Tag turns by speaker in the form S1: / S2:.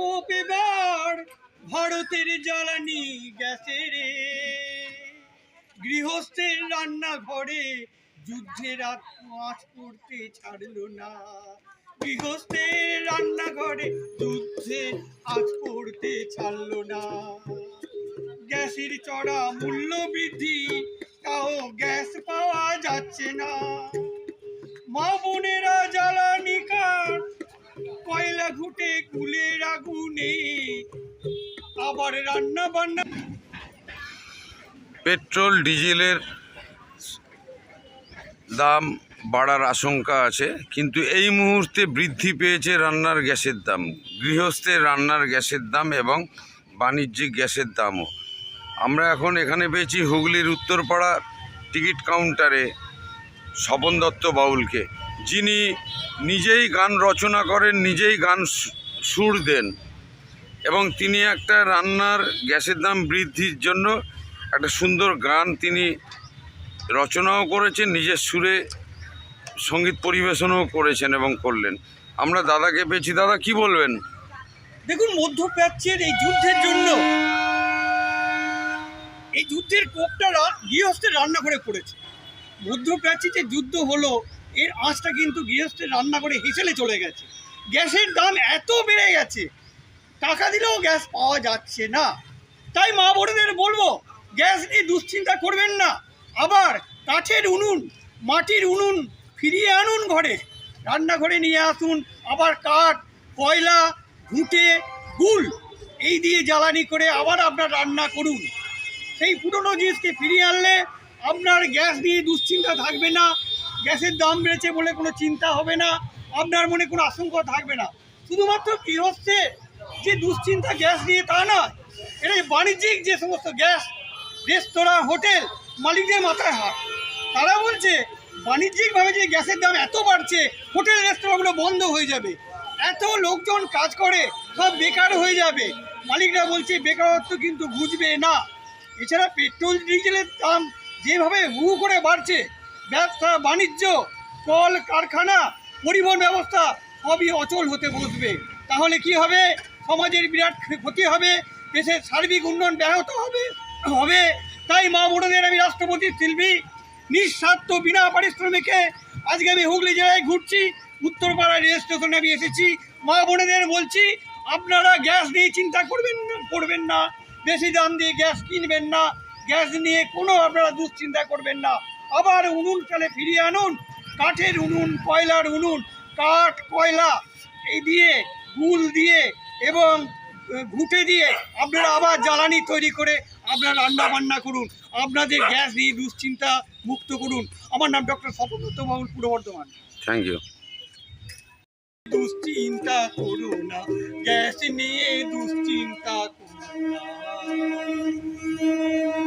S1: প্রকোপ এবার ভারতের জ্বালানি গ্যাসের, গৃহস্থের রান্নাঘরে যুদ্ধের আঁচ পড়তে ছাড়লো না। গৃহস্থের রান্নাঘরে যুদ্ধের আঁচ পড়তে ছাড়লো না। গ্যাসের চড়া মূল্য বৃদ্ধি, তাও গ্যাস পাওয়া যাচ্ছে না। মা বোনেরা জ্বালানি কাঠ, কয়লা ঘুটে কুলের আগুনে আবার রান্না বান্না।
S2: পেট্রোল ডিজেলের দাম বাড়ার আশঙ্কা আছে, কিন্তু এই মুহূর্তে বৃদ্ধি পেয়েছে রান্নার গ্যাসের দাম, গৃহস্থের রান্নার গ্যাসের দাম এবং বাণিজ্যিক গ্যাসের দামও। আমরা এখন এখানে পেয়েছি হুগলির উত্তরপাড়া টিকিট কাউন্টারে স্বপন দত্ত বাউলকে, যিনি নিজেই গান রচনা করেন, নিজেই গান সুর দেন, এবং তিনি একটা রান্নার গ্যাসের দাম বৃদ্ধির জন্য একটা সুন্দর গান তিনি রচনাও করেছেন, নিজের সুরে সঙ্গীত পরিবেশনও করেছেন এবং করলেন। আমরা দাদাকে পেয়েছি। দাদা, কি বলবেন?
S1: দেখুন, মধ্যপ্রাচ্যের এই যুদ্ধের জন্য এই যুদ্ধের কোপটা গৃহস্থের রান্নাঘরে পড়েছে। মধ্যপ্রাচ্যে যে যুদ্ধ হলো, এর আঁচটা কিন্তু গৃহস্থের রান্নাঘরে হেসেলে চলে গেছে। গ্যাসের দাম এত বেড়ে গেছে, টাকা দিলেও গ্যাস পাওয়া যাচ্ছে না। তাই মা বোনেদের বলবো, গ্যাস নিয়ে দুশ্চিন্তা করবেন না। আবার কাঠের উনুন, মাটির উনুন ফিরিয়ে আনুন ঘরে, রান্নাঘরে নিয়ে আসুন। আবার কাঠ, কয়লা, ঘুঁটে, গুল এই দিয়ে জ্বালানি করে আবার আপনার রান্না করুন। সেই পুরনো জিনিসকে ফিরিয়ে আনলে আপনার গ্যাস নিয়ে দুশ্চিন্তা থাকবে না। গ্যাসের দাম বেড়েছে বলে কোনো চিন্তা হবে না, আপনার মনে কোনো আশঙ্কা থাকবে না। শুধুমাত্র গৃহস্থের যে দুশ্চিন্তা গ্যাস নিয়ে তা নয়, এটা বাণিজ্যিক যে সমস্ত গ্যাস, রেস্তোরাঁ, হোটেল মালিকদের মাথায় হাত। তারা বলছে বাণিজ্যিকভাবে যে গ্যাসের দাম এত বাড়ছে, হোটেল রেস্তোরাঁগুলো বন্ধ হয়ে যাবে, এত লোকজন কাজ করে সব বেকার হয়ে যাবে। মালিকরা বলছে বেকারত্ব কিন্তু বুঝবে না। এছাড়া পেট্রোল ডিজেলের দাম যেভাবে হু করে বাড়ছে, ব্যবসা বাণিজ্য, কল কারখানা, পরিবহন ব্যবস্থা সবই অচল হতে বসবে। তাহলে কি হবে? সমাজের বিরাট ক্ষতি হবে, দেশের সার্বিক উন্নয়ন ব্যাহত হবে। তাই মা বোনদের আমি রাষ্ট্রপতির শিল্পী, নিঃস্বার্থ বিনা পারিশ্রমিকে আজকে আমি হুগলি জেলায় ঘুরছি, উত্তরপাড়া রেল স্টেশনে আমি এসেছি। মা বোনেদের বলছি, আপনারা গ্যাস নিয়ে চিন্তা করবেন না, বেশি দাম দিয়ে গ্যাস কিনবেন না, গ্যাস নিয়ে কোনো আপনারা দুশ্চিন্তা করবেন না। আবার উনুন চালে ফিরিয়ে আনুন, কাঠের উনুন, কয়লার উনুন, কাঠ, কয়লা এই দিয়ে, গুল দিয়ে এবং ঘুঁটে দিয়ে আপনারা আবার জ্বালানি তৈরি করে আপনারা রান্না বান্না করুন, আপনাদের গ্যাস নিয়ে দুশ্চিন্তা মুক্ত করুন। আমার নাম doctor Swapan Dutta Baul, Purba Bardhaman.
S2: Thank you.
S1: দুশ্চিন্তা করো না, গ্যাস নিয়ে দুশ্চিন্তা